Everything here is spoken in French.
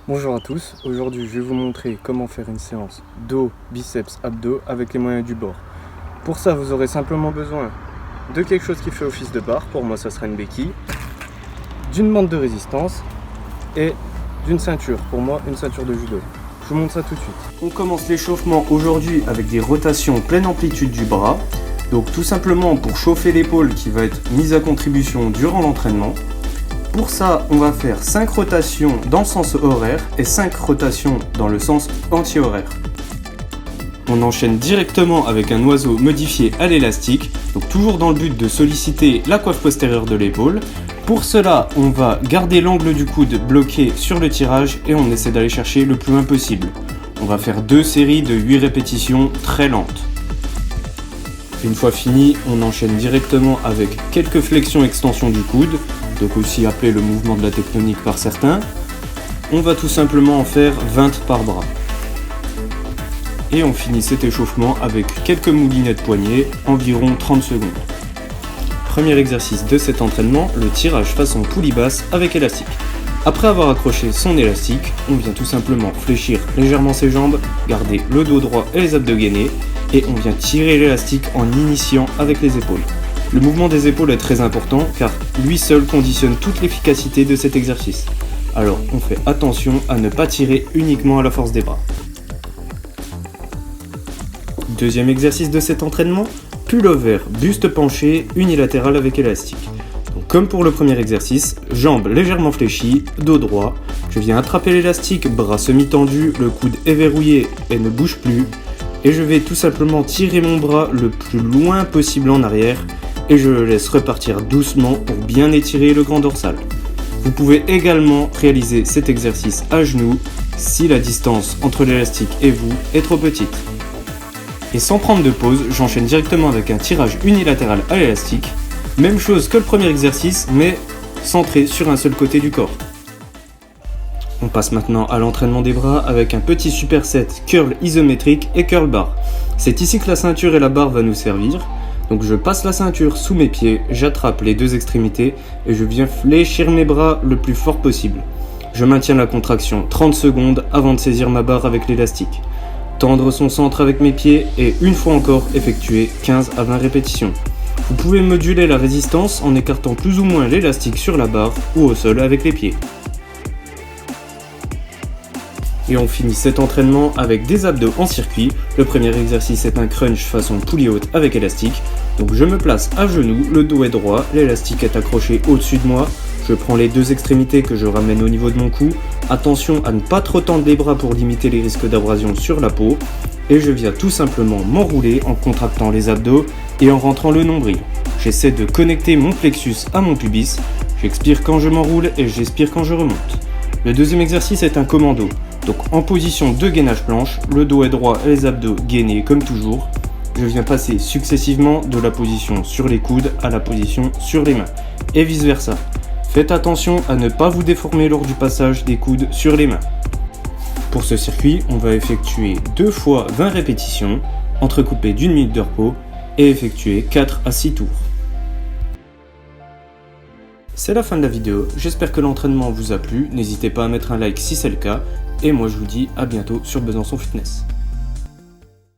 Bonjour à tous, aujourd'hui je vais vous montrer comment faire une séance dos, biceps, abdos avec les moyens du bord. Pour ça vous aurez simplement besoin de quelque chose qui fait office de barre, pour moi ça sera une béquille, d'une bande de résistance et d'une ceinture, pour moi une ceinture de judo. Je vous montre ça tout de suite. On commence l'échauffement aujourd'hui avec des rotations pleine amplitude du bras. Donc tout simplement pour chauffer l'épaule qui va être mise à contribution durant l'entraînement. Pour ça, on va faire 5 rotations dans le sens horaire et 5 rotations dans le sens anti-horaire. On enchaîne directement avec un oiseau modifié à l'élastique, donc toujours dans le but de solliciter la coiffe postérieure de l'épaule. Pour cela, on va garder l'angle du coude bloqué sur le tirage et on essaie d'aller chercher le plus loin possible. On va faire 2 séries de 8 répétitions très lentes. Une fois fini, on enchaîne directement avec quelques flexions-extensions du coude, donc aussi appelé le mouvement de la tectonique par certains. On va tout simplement en faire 20 par bras. Et on finit cet échauffement avec quelques moulinettes poignets, environ 30 secondes. Premier exercice de cet entraînement, le tirage façon poulie basse avec élastique. Après avoir accroché son élastique, on vient tout simplement fléchir légèrement ses jambes, garder le dos droit et les abdos gainés, et on vient tirer l'élastique en initiant avec les épaules. Le mouvement des épaules est très important car lui seul conditionne toute l'efficacité de cet exercice. Alors on fait attention à ne pas tirer uniquement à la force des bras. Deuxième exercice de cet entraînement, pullover, buste penché, unilatéral avec élastique. Donc, comme pour le premier exercice, jambes légèrement fléchies, dos droit. Je viens attraper l'élastique, bras semi-tendus, le coude est verrouillé et ne bouge plus. Et je vais tout simplement tirer mon bras le plus loin possible en arrière et je le laisse repartir doucement pour bien étirer le grand dorsal. Vous pouvez également réaliser cet exercice à genoux si la distance entre l'élastique et vous est trop petite. Et sans prendre de pause, j'enchaîne directement avec un tirage unilatéral à l'élastique. Même chose que le premier exercice mais centré sur un seul côté du corps. On passe maintenant à l'entraînement des bras avec un petit superset curl isométrique et curl bar. C'est ici que la ceinture et la barre va nous servir. Donc je passe la ceinture sous mes pieds, j'attrape les deux extrémités et je viens fléchir mes bras le plus fort possible. Je maintiens la contraction 30 secondes avant de saisir ma barre avec l'élastique. Tendre son centre avec mes pieds et une fois encore effectuer 15 à 20 répétitions. Vous pouvez moduler la résistance en écartant plus ou moins l'élastique sur la barre ou au sol avec les pieds. Et on finit cet entraînement avec des abdos en circuit. Le premier exercice est un crunch façon poulie haute avec élastique. Donc je me place à genoux, le dos est droit, l'élastique est accroché au-dessus de moi. Je prends les deux extrémités que je ramène au niveau de mon cou. Attention à ne pas trop tendre les bras pour limiter les risques d'abrasion sur la peau. Et je viens tout simplement m'enrouler en contractant les abdos et en rentrant le nombril. J'essaie de connecter mon plexus à mon pubis. J'expire quand je m'enroule et j'expire quand je remonte. Le deuxième exercice est un commando. Donc en position de gainage planche, le dos est droit et les abdos gainés comme toujours. Je viens passer successivement de la position sur les coudes à la position sur les mains et vice versa. Faites attention à ne pas vous déformer lors du passage des coudes sur les mains. Pour ce circuit, on va effectuer 2 fois 20 répétitions, entrecoupées d'une minute de repos et effectuer 4 à 6 tours. C'est la fin de la vidéo, j'espère que l'entraînement vous a plu, n'hésitez pas à mettre un like si c'est le cas, et moi je vous dis à bientôt sur Besançon Fitness.